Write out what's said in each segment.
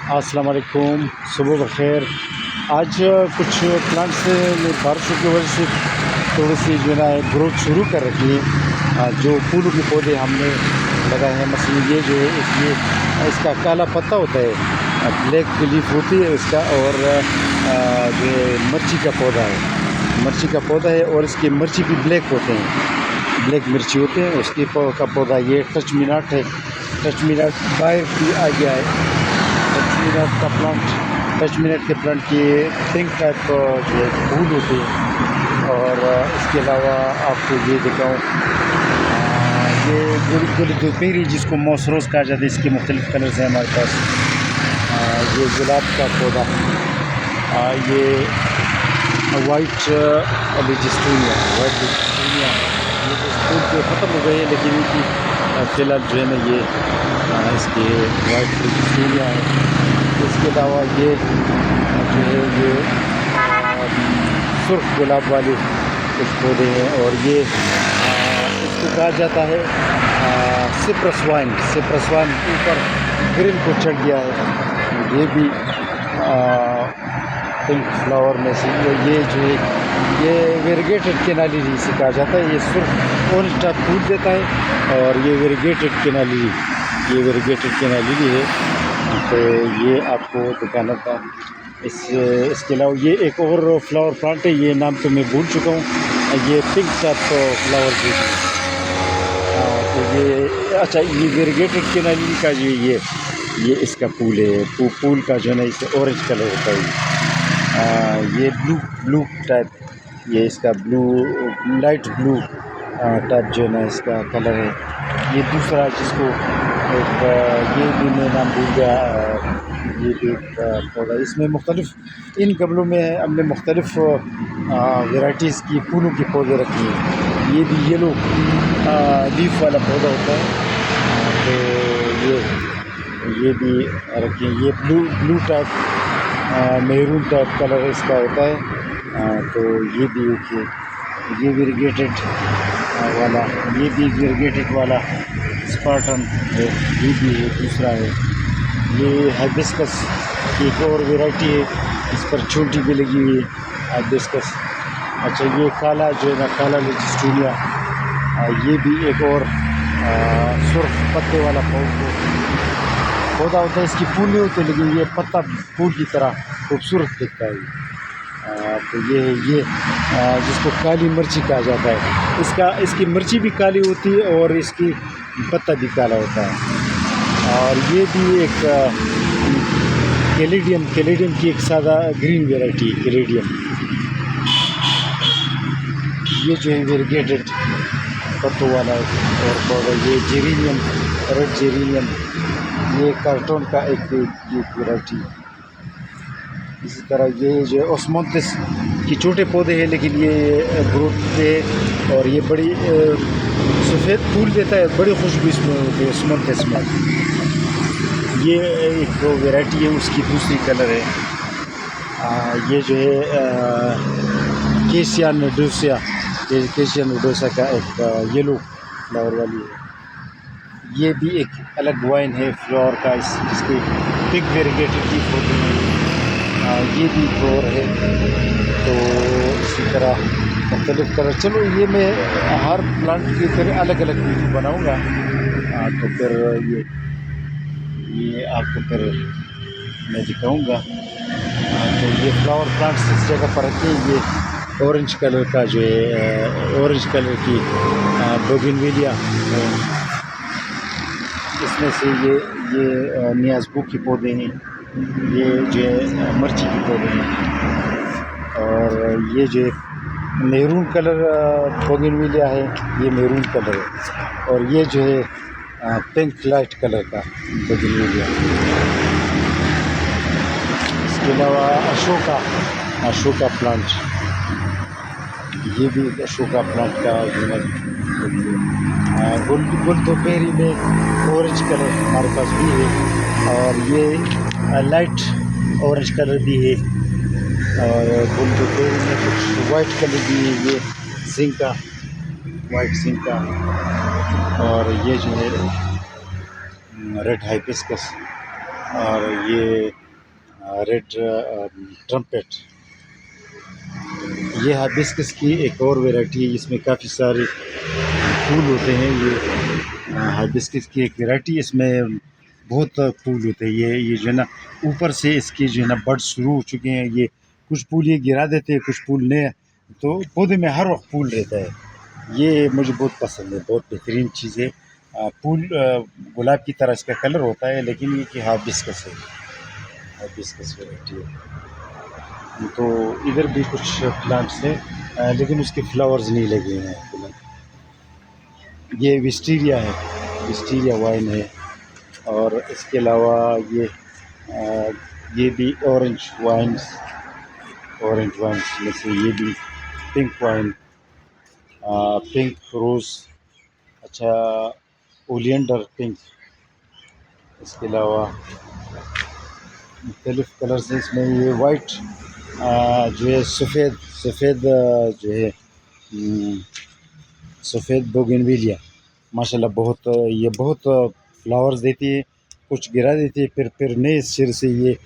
अस्सलाम वालेकुम, सुबह बखैर। आज कुछ प्लांट्स में बारिशों की वजह से थोड़ी सी जो है ना ग्रोथ शुरू कर रखी है। जो फूलों के पौधे हमने लगाए हैं, मसलन ये जो है इसका काला पत्ता होता है, ब्लैक लीफ होती है इसका, और जो है मिर्ची का पौधा है, मिर्ची का पौधा है, और इसकी मिर्ची भी ब्लैक होते हैं, ब्लैक मिर्ची होते हैं उसकी का पौधा। ये टच मीनाट है, टच मीनाट बाहर भी आ गया है। टच मिनट का प्लांट, टच मिनट के प्लांट की पिंक टाइप जो है फूल होते हैं। और इसके अलावा आपको ये दिखाऊँ, ये गुल दोपहरी जिसको मौसरोज कहा जाता है, इसके मुख्तलिफ कलर्स हैं हमारे पास। ये गुलाब का पौधा, ये वाइट लेजिस्टूनिया, वाइट लेजिस्टूनिया, ये तो फूल तो ख़त्म हो गए हैं, लेकिन इनकी फ़िलहाल जो है ना ये इसके वाइट लेजिस्टूनिया है। इसके अलावा ये जो है ये सुर्ख गुलाब वाले कुछ पौधे हैं, और ये इसको कहा जाता है सिप्रस वाइन। सिप्रस वाइन ऊपर ग्रिल को चढ़ गया है। ये भी पिंक फ्लावर में से ये जो है ये वेरीगेटेड केनाली से कहा जाता है। ये सुर्ख ऑरेंज टाइप फूल देता है, और ये वेरीगेटेड केनाली, ये वेरीगेटेड केनाली है। तो ये आपको दिखाना था। इसके अलावा ये एक और फ्लावर प्लांट है, ये नाम तो मैं भूल चुका हूँ, ये पिंक टाइप फ्लावर भी है। तो ये अच्छा, ये वेरीगेटेड केनाली का जो ये इसका फूल है, फूल का जो है ना इसे ऑरेंज कलर होता है। ये ब्लू टाइप, ये इसका ब्लू, लाइट ब्लू टाइप जो है ना इसका कलर है। ये दूसरा जिसको एक ये भी मैं नाम भूल गया, ये भी पौधा, इसमें मुख्तलिफ इन गमलों में हमने मुख्तलिफ वेराइटीज़ की फूलों के पौधे रखे हैं। ये भी येलो लीफ वाला पौधा होता है, तो ये भी रखे हैं। ये blue type, maroon type colour इसका होता है। तो ये भी देखिए, ये वेरीगेटेड वाला, ये भी वेरीगेटेड वाला स्पार्टन है, ये भी है, दूसरा है। ये हाइबिस्कस की एक और वैरायटी है, इस पर चोटी भी लगी हुई है, हाइबिस्कस। अच्छा, ये काला जो है ना, काला लेजिस्टूनिया, ये भी एक और सुर्ख पत्ते वाला पौधा होता है। इसकी फूल नहीं होते, लेकिन ये पत्ता फूल की तरह खूबसूरत दिखता है। तो ये जिसको काली मिर्ची कहा जाता है, इसकी मिर्ची भी काली होती है और इसकी पत्ता भी काला होता है। और ये भी एक कैलेडियम की एक सादा ग्रीन वैरायटी है, कैलेडियम। ये जो है वेरीगेटेड पत्तों वाला और पौधा, ये जेरेनियम, रेड जेरेनियम, ये कार्टून का एक वैरायटी। इसी तरह ये जो ओस्मोंथिस की छोटे पौधे हैं, लेकिन ये ग्रोथ पे, और ये बड़ी सफ़ेद फूल देता है, बड़ी खुशबू इसमें होती है ओस्मोंथिस में। ये एक वैरायटी है, उसकी दूसरी कलर है। ये जो है केसिया नोडोसा, ये केसिया नोडोसा का एक येलो फ्लावर वाली है। ये भी एक अलग वाइन है फ्लावर का, जिसके पिंक वेरीगेटेड लीफ होती है। ये भी फ्लोर है। तो इसी तरह मुख्तलिफ कलर। चलो, ये मैं हर प्लांट की तरह अलग अलग वीडियो बनाऊँगा, तो फिर ये आपको फिर मैं दिखाऊँगा। तो ये फ्लावर प्लांट्स इस जगह पर रखे हैं। ये ऑरेंज कलर का जो है, ऑरेंज कलर की बोगनविलिया है, इसमें से ये नियाज़बू के पौधे हैं, ये जो है मिर्ची के पौधे हैं। और ये जो मैरून कलर बोगनविलिया है, ये मैरून कलर है। और ये जो है पिंक लाइट कलर का बोगनविलिया। इसके अलावा अशोका प्लांट, ये भी अशोका प्लांट का जो है गुल दोपहरी में ऑरेंज कलर हमारे पास भी है, और ये लाइट ऑरेंज कलर भी है, और गुल दोपहरी में कुछ वाइट कलर भी है, ये जिंका, वाइट जिंका। और ये जो है रेड हाइबिस्कस, और ये रेड ट्रम्पेट, ये हाइबिस्कस की एक और वैरायटी है। इसमें काफ़ी सारे फूल होते हैं। ये हाइबिस्कस की एक वैरायटी, इसमें बहुत फूल होते हैं। ये जो है ना, ऊपर से इसके जो है ना बड शुरू हो चुके हैं। ये कुछ फूल ये गिरा देते हैं, कुछ फूल नए, तो पौधे में हर वक्त फूल रहता है। ये मुझे बहुत पसंद है, बहुत बेहतरीन चीज़ है। फूल गुलाब की तरह इसका कलर होता है, लेकिन ये कि हाइबिस्कस है, हाइबिस्कस वैरायटी है। तो इधर भी कुछ प्लांट्स हैं, लेकिन उसके फ्लावर्स नहीं लगे हैं फिलहाल। ये विस्टीरिया है, विस्टीरिया वाइन है। और इसके अलावा ये भी ऑरेंज वाइन्स में से ये भी पिंक वाइन, पिंक रोज़, अच्छा ओलियंडर पिंक। इसके अलावा मुख्तलिफ़ कलर्स हैं इसमें। ये वाइट जो है सफ़ेद जो है सफ़ेद बोगनविलिया, माशाल्लाह बहुत ये बहुत फ्लावर्स देती है, कुछ गिरा देती है, फिर नए सिर से ये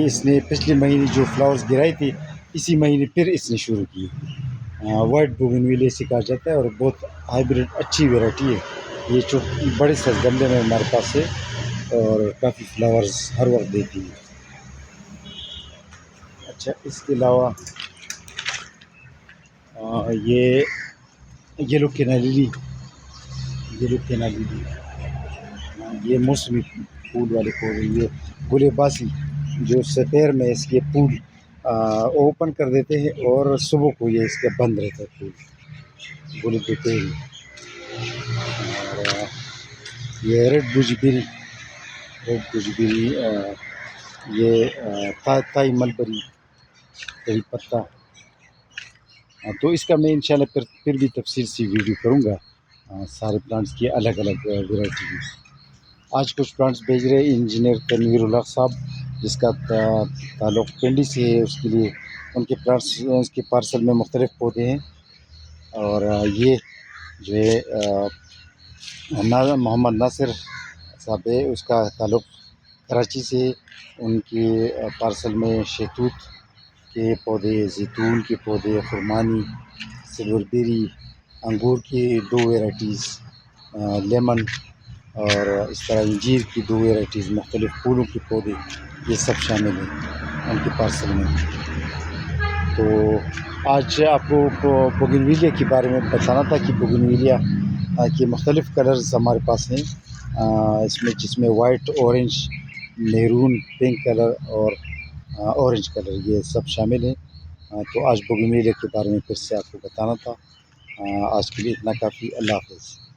इसने पिछले महीने जो फ्लावर्स गिराई थी, इसी महीने फिर इसने शुरू की। वाइट बोगनविलिया इसे कहा जाता है और बहुत हाइब्रिड अच्छी वैरायटी है। ये बड़े से गमले में हमारे पास है और काफ़ी फ्लावर्स हर वक्त देती है। अच्छा, इसके अलावा ये येलो केना लिली, येलो केना लिली, ये मौसमी फूल वाले पौधे। ये गुलेबासी जो सपेर में इसके फूल ओपन कर देते हैं और सुबह को ये इसका बंद रहता है फूल, गुल देते ही। और ये रेड गुजबेरी, रेड गुजबेरी, ये थाई मलबरी, करी पत्ता। तो इसका मैं इंशाल्लाह फिर भी तफसील से वीडियो करूँगा, सारे प्लांट्स की अलग अलग वैरायटी की। आज कुछ प्लांट्स भेज रहे हैं इंजीनियर तनवीरुल हक साहब, जिसका ताल्लुक़ पिंडी से है। उसके लिए उनके प्लांट्स, उसके पार्सल में मुख्तलिफ़ पौधे हैं। और ये जो है मोहम्मद नासिर साहब है, उसका ताल्लुक़ कराची से। उनके पार्सल में शहतूत के पौधे, जैतून के पौधे, खुरमानी, सिल्वरबेरी, अंगूर की 2 वैराइटीज़, लेमन और इस तरह अंजीर की 2 वैराइटीज़, मुख्तलिफ़ फूलों के पौधे, ये सब शामिल हैं उनके पार्सल में। तो आज आपको बोगनविलिया के बारे में बताना था कि बोगनविलिया के मुख्तलिफ़ कलर्स हमारे पास हैं, इसमें जिसमें white, orange, maroon, pink colour और ऑरेंज कलर, ये सब शामिल हैं। तो आज बोगनविलिया के बारे में फिर से आपको बताना था। आज के लिए इतना काफ़ी। अल्लाह हाफ़िज़।